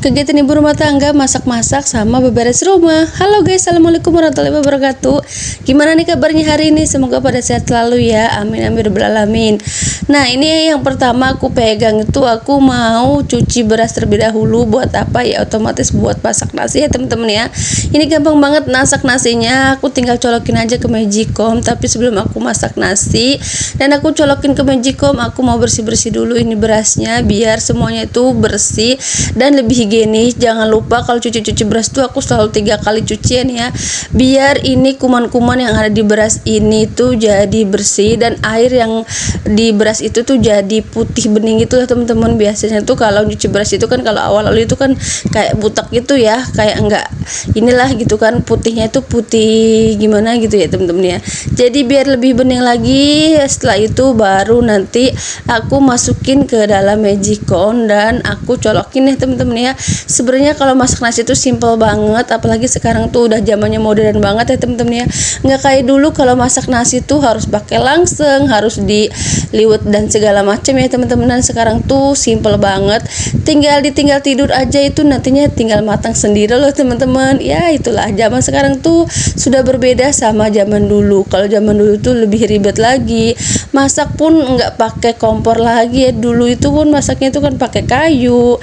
Kegiatan ibu rumah tangga, masak-masak sama beberes rumah. Halo guys, assalamualaikum warahmatullahi wabarakatuh. Gimana nih kabarnya hari ini? Semoga pada sehat selalu ya. Amin amin rabbal alamin. Nah ini yang pertama aku pegang itu, aku mau cuci beras terlebih dahulu. Buat apa ya? Otomatis buat masak nasi ya teman-teman ya. Ini gampang banget masak nasinya. Aku tinggal colokin aja ke Magicom. Tapi sebelum aku masak nasi dan aku colokin ke Magicom, aku mau bersih-bersih dulu ini berasnya biar semuanya itu bersih dan lebih higienis. Jangan lupa kalau cuci beras tuh aku selalu 3 kali cucian ya, biar ini kuman-kuman yang ada di beras ini tuh jadi bersih dan air yang di beras itu tuh jadi putih bening gitu ya teman-teman. Biasanya tuh kalau cuci beras itu kan kalau awal-awal itu kan kayak butek gitu ya, kayak enggak inilah gitu kan, putihnya itu putih gimana gitu ya teman-teman ya. Jadi biar lebih bening lagi, setelah itu baru nanti aku masukin ke dalam Magicom dan aku colokin ya teman-teman ya. Sebenarnya kalau masak nasi itu simple banget, apalagi sekarang tuh udah zamannya modern banget ya teman-teman ya. Nggak kayak dulu kalau masak nasi tuh harus pakai langseng, harus diliwet dan segala macam ya teman-teman. Dan sekarang tuh simple banget, tinggal tidur aja itu nantinya tinggal matang sendiri loh teman-teman. Ya itulah, zaman sekarang tuh sudah berbeda sama zaman dulu. Kalau zaman dulu tuh lebih ribet lagi, masak pun nggak pakai kompor lagi ya. Dulu itu pun masaknya itu kan pakai kayu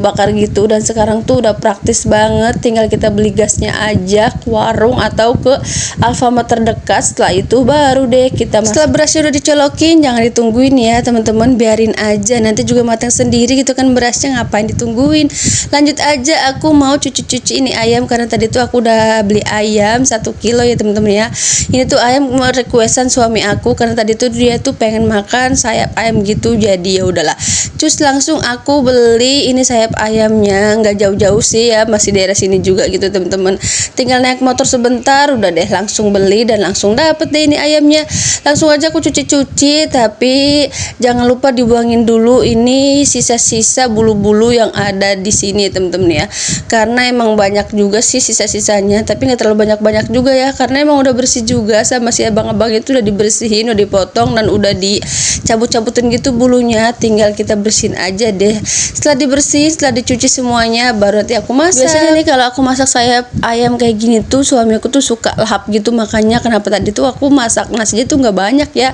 bakar gitu, dan sekarang tuh udah praktis banget, tinggal kita beli gasnya aja ke warung atau ke Alfamart terdekat. Setelah itu baru deh kita masak. Setelah berasnya udah dicolokin, jangan ditungguin ya teman-teman, biarin aja nanti juga matang sendiri gitu kan berasnya, ngapain ditungguin. Lanjut aja, aku mau cuci ini ayam karena tadi tuh aku udah beli ayam 1 kilo ya teman-teman ya. Ini tuh ayam requestan suami aku karena tadi tuh dia tuh pengen makan sayap ayam gitu, jadi ya udahlah cus langsung aku beli ini sayap ayamnya. Nggak jauh-jauh sih ya, masih daerah sini juga gitu teman-teman, tinggal naik motor sebentar udah deh langsung beli dan langsung dapet deh ini ayamnya. Langsung aja aku cuci, tapi jangan lupa dibuangin dulu ini sisa-sisa bulu-bulu yang ada di sini teman-teman ya, karena emang banyak juga sih sisa-sisanya, tapi nggak terlalu banyak juga ya, karena emang udah bersih juga sama si abang-abang itu, udah dibersihin, udah dipotong dan udah dicabut-cabutin gitu bulunya, tinggal kita bersihin aja deh. Setelah dibersihin, setelah dicuci semuanya, baru nanti aku masak. Biasanya nih kalau aku masak sayap ayam kayak gini tuh suami aku tuh suka lahap gitu, makanya kenapa tadi tuh aku masak nasinya tuh nggak banyak ya.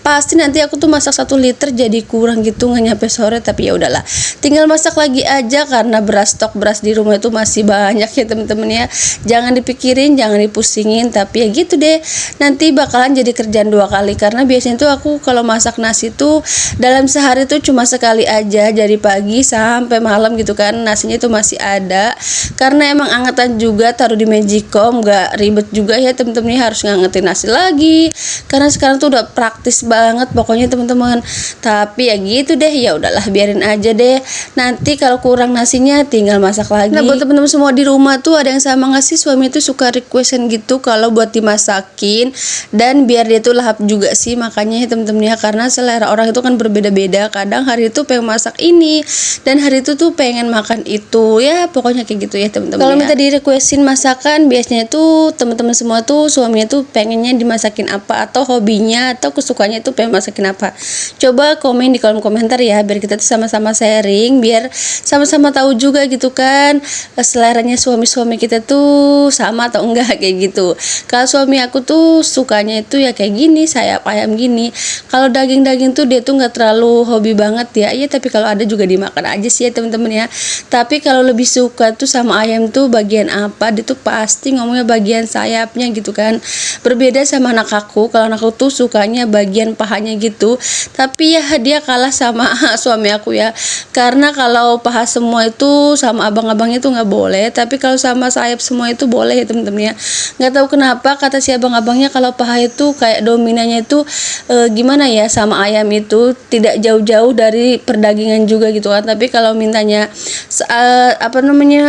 Pasti nanti aku tuh masak 1 liter jadi kurang gitu, nggak nyampe sore. Tapi ya udahlah, tinggal masak lagi aja karena stok beras di rumah itu masih banyak ya teman-teman ya. Jangan dipikirin, jangan dipusingin, tapi ya gitu deh, nanti bakalan jadi kerjaan 2 kali, karena biasanya tuh aku kalau masak nasi tuh dalam sehari tuh cuma sekali aja, dari pagi sampai malam gitu kan nasinya itu masih ada, karena emang angetan juga, taruh di Magicom, nggak ribet juga ya temen-temen, harus ngangetin nasi lagi karena sekarang tuh udah praktis banget pokoknya teman-teman. Tapi ya gitu deh, ya udahlah biarin aja deh, nanti kalau kurang nasinya tinggal masak lagi. Nah buat teman-teman semua di rumah tuh ada yang sama nggak sih, suami tuh suka requestan gitu kalau buat dimasakin dan biar dia tuh lahap juga sih. Makanya ya temen-temen ya, karena selera orang itu kan berbeda-beda, kadang hari itu pengen masak ini dan hari itu tuh pengen makan itu ya, pokoknya kayak gitu ya teman-teman. Kalau minta di requestin masakan, biasanya tuh teman-teman semua tuh suaminya tuh pengennya dimasakin apa, atau hobinya atau kesukaannya tuh pengen masakin apa. Coba komen di kolom komentar ya, biar kita tuh sama-sama sharing, biar sama-sama tahu juga gitu kan seleranya suami-suami kita tuh sama atau enggak kayak gitu. Kalau suami aku tuh sukanya itu ya kayak gini, sayap ayam gini. Kalau daging-daging tuh dia tuh nggak terlalu hobi banget ya. Iya, tapi kalau ada juga dimakan aja sih ya teman-teman ya. Tapi kalau lebih suka tuh sama ayam tuh bagian apa, dia tuh pasti ngomongnya bagian sayapnya gitu kan. Berbeda sama anak aku, kalau anak aku tuh sukanya bagian pahanya gitu. Tapi ya dia kalah sama suami aku ya, karena kalau paha semua itu sama abang-abangnya tuh nggak boleh, tapi kalau sama sayap semua itu boleh ya teman-teman ya. Nggak tahu kenapa kata si abang-abangnya kalau paha itu kayak dominannya itu gimana ya, sama ayam itu tidak jauh-jauh dari perdagingan juga gitu kan. Tapi kalau mintanya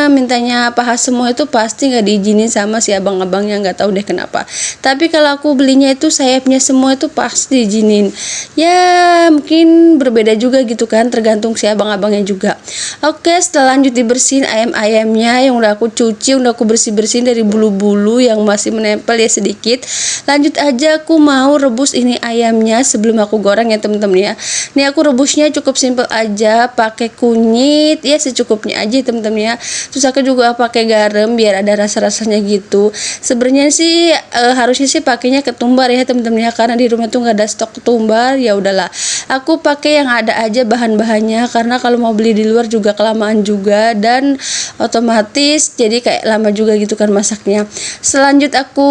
mintanya paha semua itu pasti nggak diizinin sama si abang-abangnya, nggak tahu deh kenapa. Tapi kalau aku belinya itu sayapnya semua itu pasti diizinin ya, mungkin berbeda juga gitu kan, tergantung si abang-abangnya juga. Oke, setelah lanjut dibersihin ayam-ayamnya yang udah aku cuci, udah aku bersih-bersihin dari bulu-bulu yang masih menempel ya sedikit. Lanjut aja, aku mau rebus ini ayamnya sebelum aku goreng ya teman-teman ya. Nih aku rebusnya cukup simple aja, pakai kunyit ya secukupnya secukupnya aja temen-temen ya. Terus aku juga pakai garam biar ada rasa-rasanya gitu. Sebenarnya sih harusnya sih pakainya ketumbar ya temen-temen ya, karena di rumah tuh nggak ada stok ketumbar. Ya udahlah, aku pakai yang ada aja bahan-bahannya, karena kalau mau beli di luar juga kelamaan juga dan otomatis jadi kayak lama juga gitu kan masaknya. Selanjut aku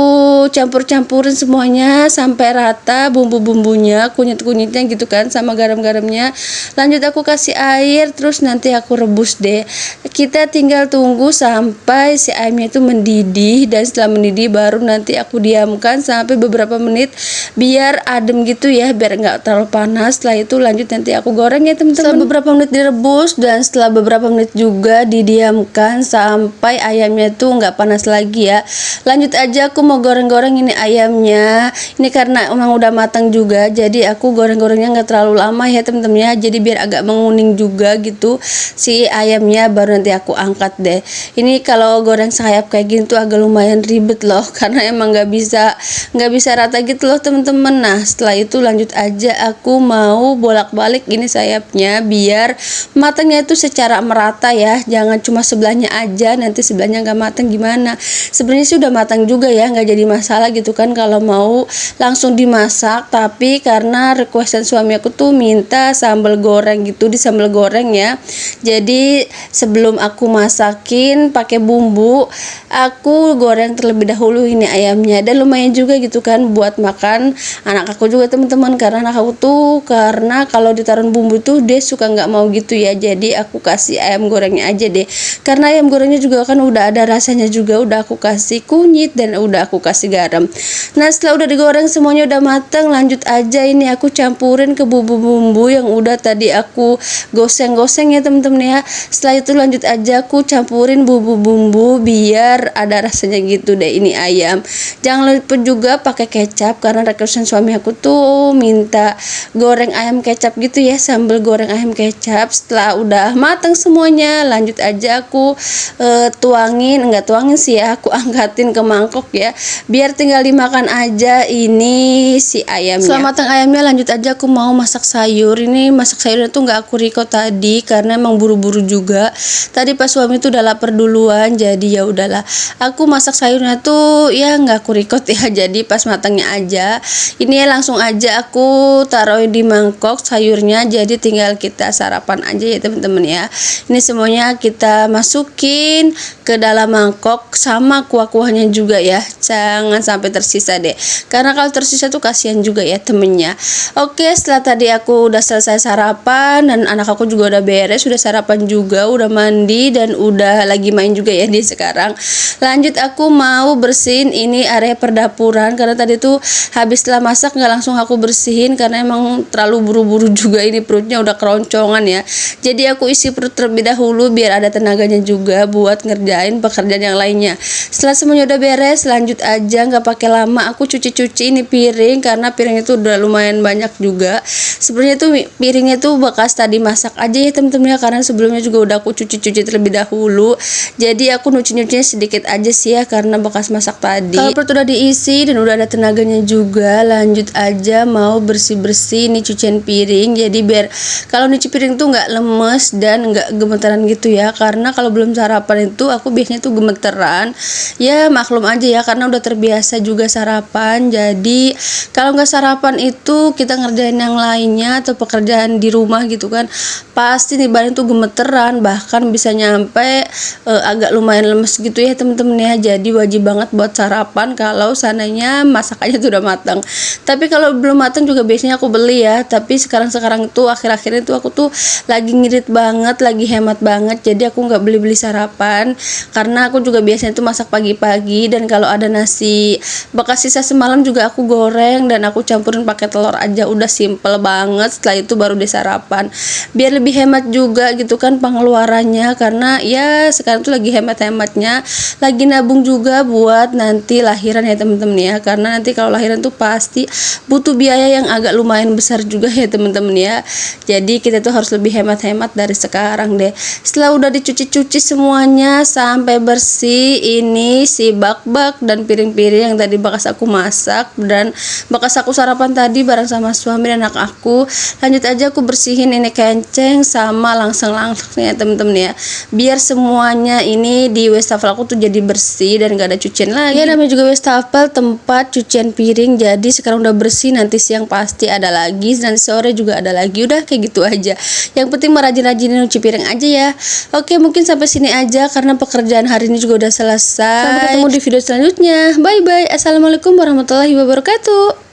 campur-campurin semuanya sampai rata bumbu-bumbunya, kunyit-kunyitnya gitu kan sama garam-garamnya. Lanjut aku kasih air, terus nanti aku rebus deh. Kita tinggal tunggu sampai si ayamnya itu mendidih, dan setelah mendidih baru nanti aku diamkan sampai beberapa menit biar adem gitu ya, biar nggak terlalu panas. Setelah itu lanjut nanti aku goreng ya teman-teman. Setelah beberapa menit direbus dan setelah beberapa menit juga didiamkan sampai ayamnya tuh nggak panas lagi ya. Lanjut aja aku mau goreng-goreng ini ayamnya. Ini karena emang udah matang juga, jadi aku goreng-gorengnya nggak terlalu lama ya teman-teman ya, jadi biar agak menguning juga gitu si ayamnya, baru nanti aku angkat deh. Ini kalau goreng sayap kayak gini tuh agak lumayan ribet loh, karena emang nggak bisa rata gitu loh teman-teman. Nah setelah itu lanjut aja aku mau bolak-balik ini sayapnya biar matangnya itu secara merata ya, jangan cuma sebelahnya aja, nanti sebelahnya nggak matang gimana. Sebenarnya sih udah matang juga ya, nggak jadi masalah gitu kan kalau mau langsung dimasak, tapi karena requestan suami aku tuh minta sambal goreng gitu, di sambal goreng ya. Jadi sebelum aku masakin pakai bumbu, aku goreng terlebih dahulu ini ayamnya, dan lumayan juga gitu kan buat makan anak aku juga teman-teman, karena anak aku tuh karena kalau ditaruh bumbu tuh dia suka nggak mau gitu ya, jadi aku kasih ayam gorengnya aja deh, karena ayam gorengnya juga kan udah ada rasanya juga, udah aku kasih kunyit dan udah aku kasih garam. Nah setelah udah digoreng semuanya udah matang, lanjut aja ini aku campurin ke bumbu-bumbu yang udah tadi aku goseng-goseng ya temen-temen ya. Setelah itu lanjut aja aku campurin bumbu-bumbu biar ada rasanya gitu deh ini ayam. Jangan lupa juga pakai kecap, karena requestan suami aku tuh minta goreng ayam kecap gitu ya, sambal goreng ayam kecap. Setelah udah matang semuanya, lanjut aja aku enggak tuangin sih ya, aku angkatin ke mangkok ya, biar tinggal dimakan aja ini si ayamnya. Setelah matang ayamnya lanjut aja aku mau masak sayur. Ini masak sayurnya tuh nggak aku record tadi karena emang buru-buru juga. Tadi pas suami tuh udah lapar duluan, jadi ya udahlah aku masak sayurnya tuh ya nggak aku record ya, jadi pas matangnya aja. Ini ya langsung aja aku taruh di mangkok sayurnya, jadi tinggal kita sarapan aja ya teman-teman ya. Ini semuanya kita masukin ke dalam mangkok sama kuah-kuahnya juga ya, jangan sampai tersisa deh, karena kalau tersisa tuh kasihan juga ya temennya. Oke, setelah tadi aku udah selesai sarapan dan anak aku juga udah beres, udah sarapan juga, udah mandi dan udah lagi main juga ya dia sekarang. Lanjut aku mau bersihin ini area perdapuran, karena tadi tuh habis setelah masak nggak langsung aku bersihin karena emang terlalu buru-buru juga, ini perutnya udah keroncongan ya. Jadi aku isi perut terlebih dahulu biar ada tenaganya juga buat ngerjain pekerjaan yang lainnya. Setelah semuanya udah beres, lanjut aja nggak pakai lama aku cuci-cuci ini piring, karena piring itu udah lumayan banyak juga. Sebenarnya tuh piringnya tuh bekas tadi masak aja ya temen-temen ya, karena sebelumnya juga udah aku cuci-cuci terlebih dahulu, jadi aku nyuci-nyucinya sedikit aja sih ya karena bekas masak tadi. Kalau perut udah diisi dan udah ada tenaganya juga, lanjut aja mau bersih-bersih nih cucian piring, jadi biar kalau nyuci piring tuh nggak lemes dan nggak gemeteran gitu ya, karena kalau belum sarapan itu aku biasanya tuh gemeteran ya, maklum aja ya karena udah terbiasa juga sarapan. Jadi kalau nggak sarapan itu kita ngerjain yang lainnya atau pekerjaan di rumah gitu kan, pasti nih badan tuh gemeteran, bahkan bisa nyampe agak lumayan lemes gitu ya temen-temen ya. Jadi wajib banget buat sarapan kalau seandainya masakannya tuh udah matang. Tapi kalau belum matang juga biasanya aku beli ya, tapi sekarang tuh akhir-akhir itu aku tuh lagi ngirit banget, lagi hemat banget, jadi aku nggak beli-beli sarapan, karena aku juga biasanya tuh masak pagi-pagi, dan kalau ada nasi bekas sisa semalam juga aku goreng dan aku campurin pakai telur aja, udah simple banget. Setelah itu baru disarapan biar lebih hemat juga gitu kan pengeluarannya, karena ya sekarang tuh lagi hemat-hematnya, lagi nabung juga buat nanti lahiran ya temen-temen ya, karena nanti kalau lahiran tuh pasti butuh biaya yang agak lumayan besar juga ya temen-temen ya. Jadi kita tuh harus lebih hemat-hemat dari sekarang deh. Setelah udah dicuci-cuci semuanya sampai bersih, ini si bak-bak dan piring-piring yang tadi bekas aku masak dan bekas aku sarapan tadi bareng sama suami dan anak aku, lanjut aja aku bersihin ini kenceng sama langsung ya temen-temen ya, biar semuanya ini di wastafel aku tuh jadi bersih dan gak ada cucian lagi. Ya namanya juga wastafel tempat cucian piring, jadi sekarang udah bersih, nanti siang pasti ada lagi, nanti sore juga ada lagi. Udah kayak gitu aja, yang penting merajin-rajinin nyuci piring aja ya. Oke, mungkin sampai sini aja karena pekerjaan hari ini juga udah selesai. Sampai ketemu di video selanjutnya. Bye bye. Assalamualaikum warahmatullahi wabarakatuh.